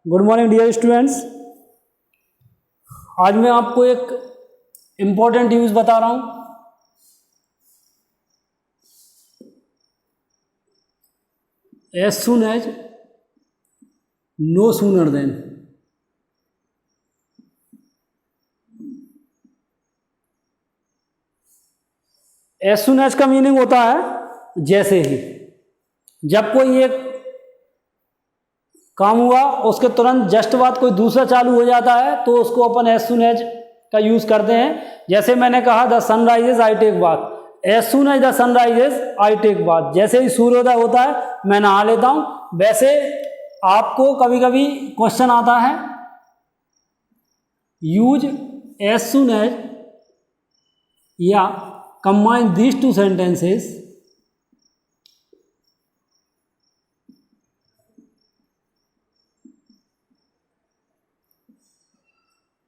Good morning dear students. आज मैं आपको एक इम्पॉर्टेंट यूज बता रहा हूं। As soon as, no sooner than. As soon as का मीनिंग होता है जैसे ही। जब कोई एक काम हुआ उसके तुरंत जस्ट बाद कोई दूसरा चालू हो जाता है तो उसको अपन एज सुन एज का यूज करते हैं। जैसे मैंने कहा the sunrises I take bath, as soon as the sunrises I take bath, जैसे ही सूर्योदय होता है मैं नहा लेता हूं। वैसे आपको कभी कभी क्वेश्चन आता है यूज एज सुन एज या combine these two sentences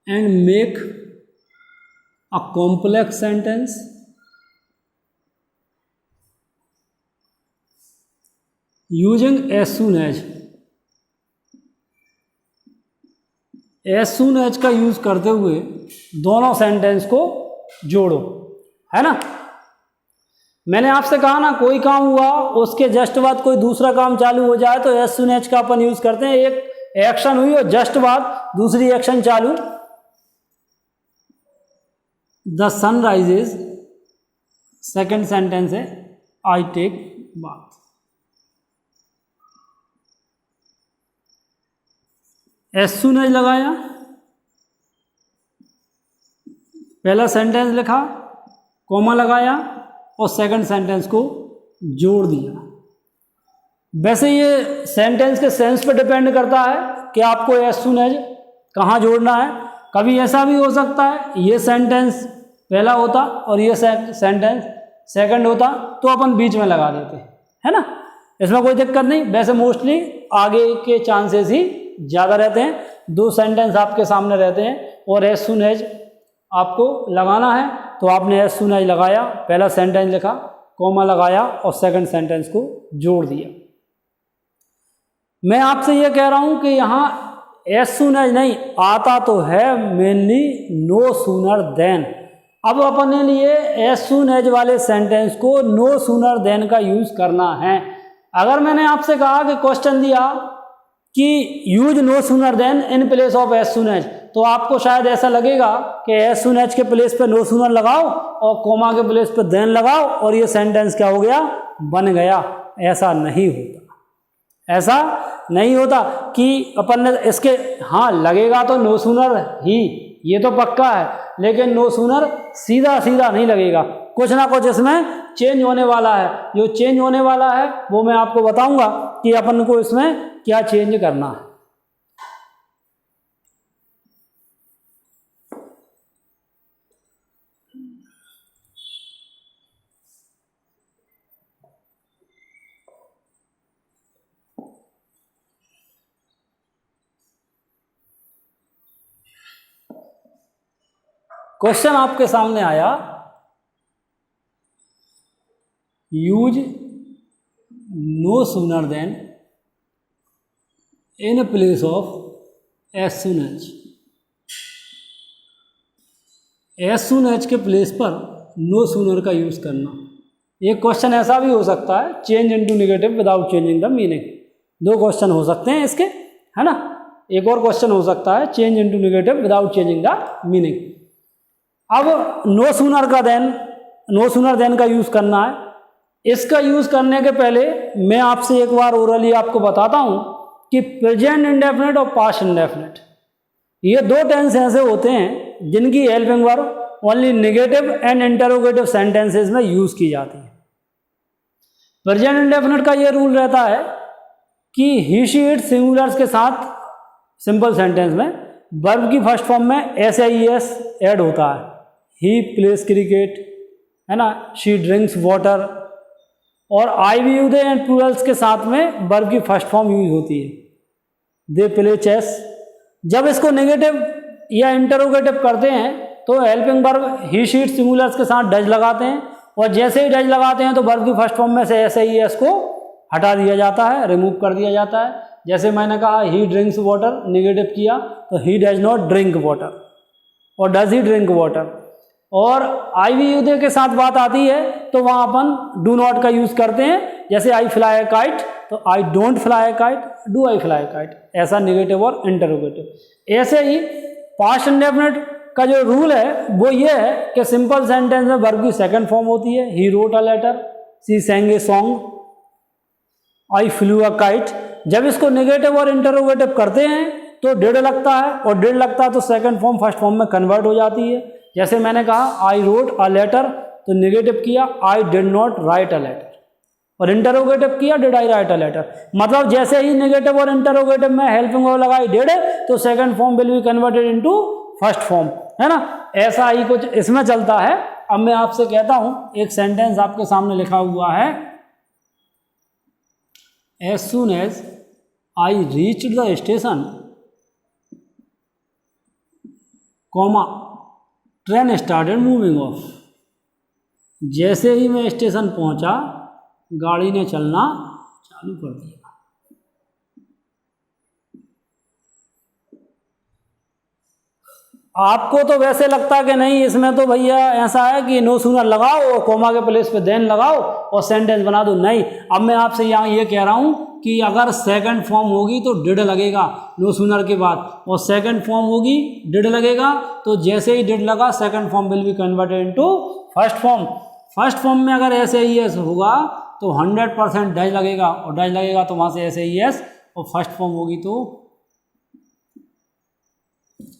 and make a complex sentence using as soon as। as soon as का यूज करते हुए दोनों सेंटेंस को जोड़ो, है ना। मैंने आपसे कहा ना कोई काम हुआ उसके जस्ट बाद कोई दूसरा काम चालू हो जाए तो as soon as का अपन यूज करते हैं। एक एक्शन हुई और जस्ट बाद दूसरी एक्शन चालू। The sun rises, second sentence है I take bath. As soon as लगाया, पहला सेंटेंस लिखा, कॉमा लगाया और सेकंड सेंटेंस को जोड़ दिया। वैसे ये सेंटेंस के सेंस पे डिपेंड करता है कि आपको एज सुन एज कहाँ जोड़ना है। कभी ऐसा भी हो सकता है ये सेंटेंस पहला होता और ये सेंटेंस सेकंड होता तो अपन बीच में लगा देते, है ना। इसमें कोई दिक्कत नहीं। वैसे मोस्टली आगे के चांसेस ही ज़्यादा रहते हैं। दो सेंटेंस आपके सामने रहते हैं और एज सुन एज आपको लगाना है तो आपने एज सुन एज लगाया, पहला सेंटेंस लिखा, कॉमा लगाया और सेकंड सेंटेंस को जोड़ दिया। मैं आपसे ये कह रहा हूँ कि यहाँ एज सुन एज नहीं आता तो है मेनली नो सूनर देन। अब अपन ने लिए एज सुन एज वाले सेंटेंस को नो सूनर देन का यूज करना है। अगर मैंने आपसे कहा कि क्वेश्चन दिया कि use no sooner than in place of as soon as, तो आपको शायद ऐसा लगेगा कि एज सुन एज के प्लेस पे नो सूनर लगाओ और कोमा के प्लेस पे देन लगाओ और ये सेंटेंस क्या हो गया, बन गया। ऐसा नहीं होता, ऐसा नहीं होता कि अपन ने इसके हाँ लगेगा तो नो सूनर ही, ये तो पक्का है, लेकिन नो सूनर सीधा सीधा नहीं लगेगा। कुछ ना कुछ इसमें चेंज होने वाला है। जो चेंज होने वाला है वो मैं आपको बताऊंगा कि अपन को इसमें क्या चेंज करना है। क्वेश्चन आपके सामने आया use no sooner than in place of as soon as. As soon as के प्लेस पर नो सूनर का यूज करना। एक क्वेश्चन ऐसा भी हो सकता है change into negative without changing the meaning. दो क्वेश्चन हो सकते हैं इसके, है ना। एक और क्वेश्चन हो सकता है change into negative without changing the meaning. अब नो सूनर का देन, नो सूनर देन का यूज करना है। इसका यूज करने के पहले मैं आपसे एक बार ओरली आपको बताता हूं कि प्रेजेंट इंडेफिनिट और पास्ट इंडेफिनिट ये दो टेंस ऐसे होते हैं जिनकी helping verb only negative and interrogative sentences में यूज की जाती है। प्रेजेंट इंडेफिनिट का ये रूल रहता है कि ही शी इट सिंगुलर्स के साथ सिंपल सेंटेंस में वर्ब की फर्स्ट फॉर्म में एस आई एस ऐड होता है। ही प्लेस क्रिकेट, है ना, शी ड्रिंक्स वाटर, और I we you they and plurals के साथ में वर्ब की फर्स्ट फॉर्म यूज होती है। They play chess. जब इसको नेगेटिव या इंटरोगेटिव करते हैं तो helping verb he she it singulars के साथ डज लगाते हैं और जैसे ही डज लगाते हैं तो वर्ब की फर्स्ट फॉर्म में से एस आई एस को हटा दिया जाता है, रिमूव कर दिया जाता है। जैसे मैंने कहा ही ड्रिंक्स वाटर, निगेटिव किया तो he does not drink water, और डज ही ड्रिंक वाटर। और आई वी यू दे के साथ बात आती है तो वहाँ अपन डू नॉट का यूज़ करते हैं। जैसे आई फ्लाई अ काइट तो I don't fly a kite, do I fly a kite, ऐसा निगेटिव और इंटरोगेटिव। ऐसे ही पास्ट इंडेफिनिट का जो रूल है वो ये है कि सिंपल सेंटेंस में वर्ब की सेकंड फॉर्म होती है। He wrote a letter, she sang a song, I flew a kite. जब इसको निगेटिव और इंटरोगेटिव करते हैं तो डिड लगता है, और डिड लगता है तो सेकंड फॉर्म फर्स्ट फॉर्म में कन्वर्ट हो जाती है। जैसे मैंने कहा आई रोट अ लेटर तो निगेटिव किया I did not write a letter, और इंटरोगेटिव किया did I write a letter. मतलब जैसे ही निगेटिव और इंटरोगेटिव में हेल्पिंग वर्ब लगाई डिड तो second form will be converted into first form, है ना। ऐसा ही कुछ इसमें चलता है। अब मैं आपसे कहता हूं, एक सेंटेंस आपके सामने लिखा हुआ है, as soon as I reached the station, comma train started moving off. जैसे ही मैं स्टेशन पहुंचा गाड़ी ने चलना चालू कर दिया। आपको तो वैसे लगता कि नहीं, इसमें तो भैया ऐसा है कि नो सूनर लगाओ और कोमा के प्लेस पे देन लगाओ और सेंटेंस बना दो। नहीं, अब मैं आपसे यहाँ ये कह रहा हूँ कि अगर सेकंड फॉर्म होगी तो डिड लगेगा नो सूनर के बाद, और सेकंड फॉर्म होगी डिड लगेगा। तो जैसे ही डिड लगा second form will be converted into first form. First form में अगर ऐसे ही एस होगा तो 100% डज लगेगा, और डज लगेगा तो वहाँ से ऐसे ही एस, और फर्स्ट फॉर्म होगी तो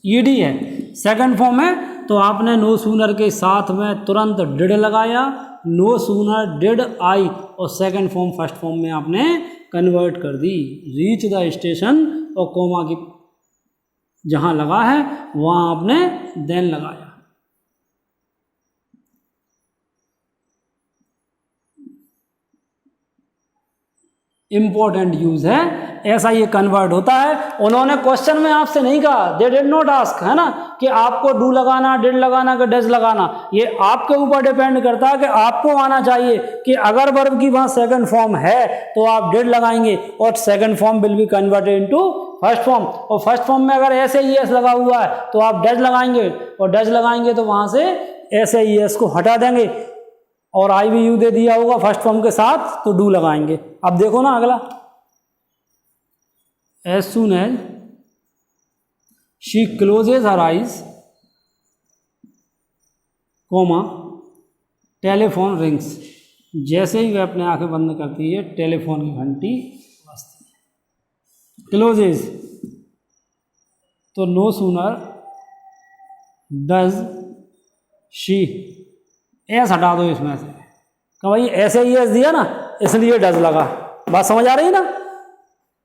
ईडी है। सेकंड फॉर्म है तो आपने नो सूनर के साथ में तुरंत डिड लगाया, नो सूनर डिड आई, और सेकंड फॉर्म फर्स्ट फॉर्म में आपने कन्वर्ट कर दी। रीच द स्टेशन और कोमा की जहां लगा है वहां आपने देन लगाया। इंपॉर्टेंट यूज है, ऐसा ये कन्वर्ट होता है। उन्होंने क्वेश्चन में आपसे नहीं कहा, दे डिड नॉट आस्क, है ना, कि आपको डू लगाना, डिड लगाना कि डज लगाना। ये आपके ऊपर डिपेंड करता है कि आपको आना चाहिए कि अगर वर्ब की वहां सेकंड फॉर्म है तो आप डिड लगाएंगे और second form will be converted into first form, और फर्स्ट फॉर्म में अगर ऐसे ही एस लगा हुआ है तो आप डज लगाएंगे, और डज लगाएंगे तो वहां से ऐसे ही एस को हटा देंगे, और आई वी यू दे दिया होगा फर्स्ट फॉर्म के साथ तो डू लगाएंगे। अब देखो ना अगला, as soon as she closes her eyes, comma telephone rings. जैसे ही वह अपने आंखें बंद करती है टेलीफोन की घंटी बजती है। क्लोजेज तो no sooner does she, s हटा दो इसमें से, कि भाई ऐसे ही एस दिया ना इसलिए डज लगा। बात समझ आ रही ना।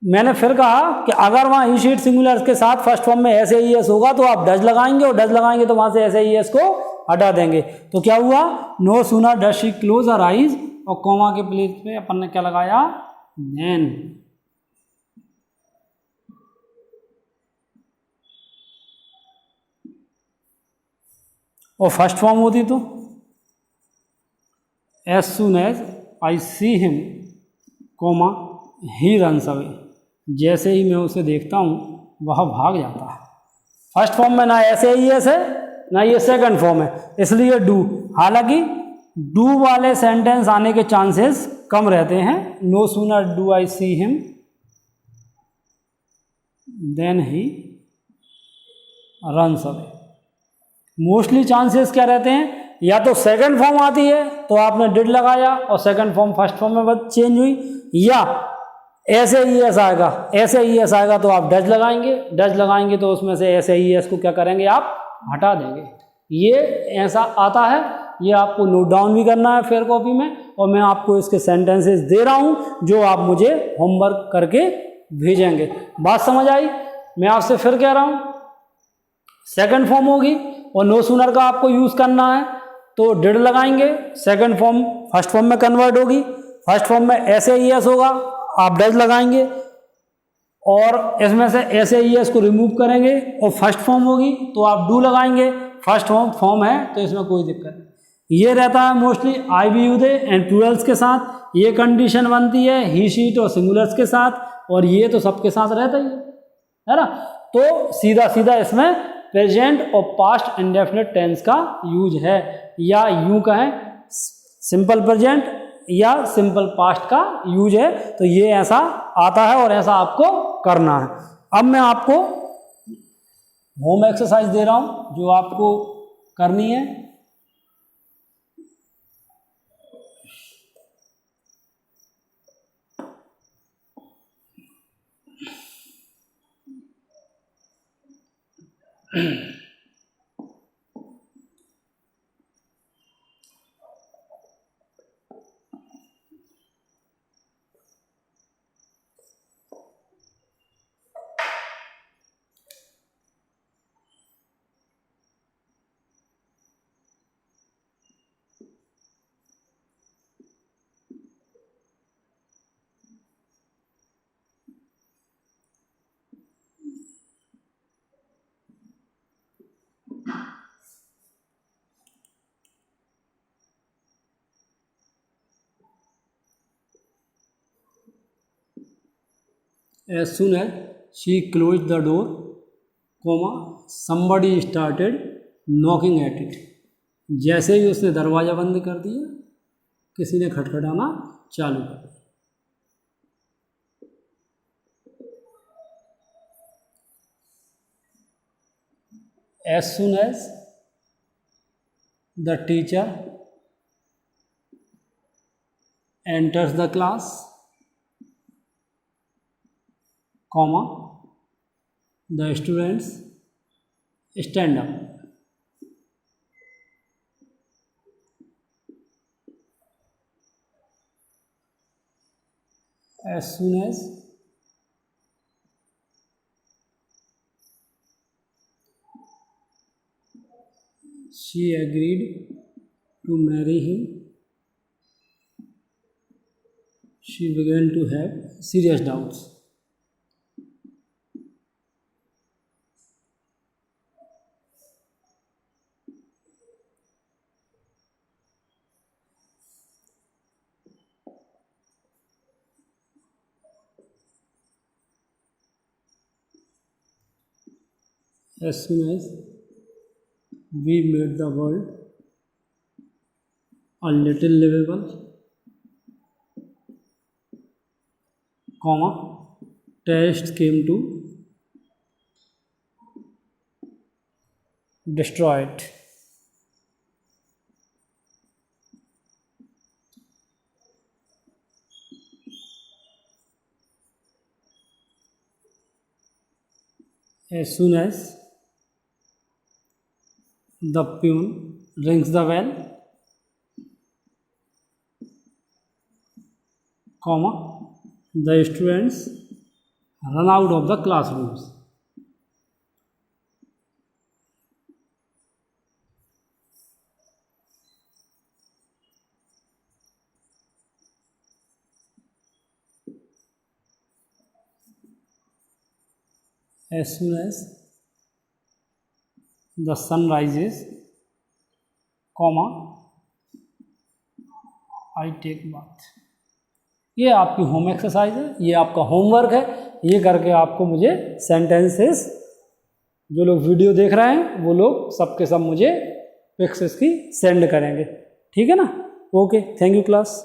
मैंने फिर कहा कि अगर वहाँ ही शीट सिंगुलर के साथ फर्स्ट फॉर्म में ऐसे ही एस होगा तो आप डज लगाएंगे, और डज लगाएंगे तो वहाँ से ऐसे ही एस को हटा देंगे। तो क्या हुआ, no sooner does she close her eyes, और कोमा के प्लेस पे अपन ने क्या लगाया, देन। और फर्स्ट फॉर्म होती तो as soon as I see him, comma he runs away. जैसे ही मैं उसे देखता हूँ वह भाग जाता है। फर्स्ट फॉर्म में ना ऐसे ही एस है ना ये सेकंड फॉर्म है, इसलिए डू। हालांकि डू वाले सेंटेंस आने के चांसेस कम रहते हैं। No sooner do I see him then he runs away. Mostly chances क्या रहते हैं, या तो सेकंड फॉर्म आती है तो आपने डिड लगाया और सेकंड फॉर्म फर्स्ट फॉर्म में चेंज हुई, या ऐसे ही एस आएगा, ऐसे ही एस आएगा तो आप डज लगाएंगे, डज लगाएंगे तो उसमें से ऐसे ही एस को क्या करेंगे, आप हटा देंगे। ये ऐसा आता है, ये आपको नोट डाउन भी करना है फेयर कॉपी में, और मैं आपको इसके सेंटेंसेस दे रहा हूँ जो आप मुझे होमवर्क करके भेजेंगे। बात समझ आई। मैं आपसे फिर कह रहा हूँ, सेकंड फॉर्म होगी और नो सूनर का आपको यूज़ करना है तो डिड लगाएंगे, सेकंड फॉर्म फर्स्ट फॉर्म में कन्वर्ट होगी, फर्स्ट फॉर्म में ऐसे ही एस होगा आप डज लगाएंगे, और इसमें से ऐसे ही एस को रिमूव करेंगे और फर्स्ट फॉर्म होगी तो आप डू लगाएंगे। फर्स्ट फॉर्म है तो इसमें कोई दिक्कत नहीं। ये रहता है mostly I we you they and plurals के साथ। ये कंडीशन बनती है ही शीट और सिंगुलर्स के साथ। और ये तो सबके साथ रहता ही है ना। तो सीधा सीधा इसमें प्रेजेंट और पास्ट इंडेफिनिट टेंस का यूज है, या यूं कहें सिंपल प्रेजेंट या सिंपल पास्ट का यूज है। तो ये ऐसा आता है और ऐसा आपको करना है। अब मैं आपको होम एक्सरसाइज दे रहा हूं जो आपको करनी है। As soon as she closed the door, somebody started knocking at it. जैसे ही उसने दरवाज़ा बंद कर दिया, किसी ने खटखटाना चालू कर दिया। As soon as the teacher enters the class, the students stand up. As soon as she agreed to marry him, she began to have serious doubts. As soon as we made the world a little livable, terrorists came to destroy it. As soon as the peon rings the bell, the students run out of the classrooms. As soon as the sun rises, I take bath. ये आपकी home exercise है, ये आपका homework है। ये करके आपको मुझे सेंटेंसेस, जो लोग वीडियो देख रहे हैं वो लोग सबके सब मुझे पिक्स इसकी सेंड करेंगे, ठीक है ना। Okay, thank you class.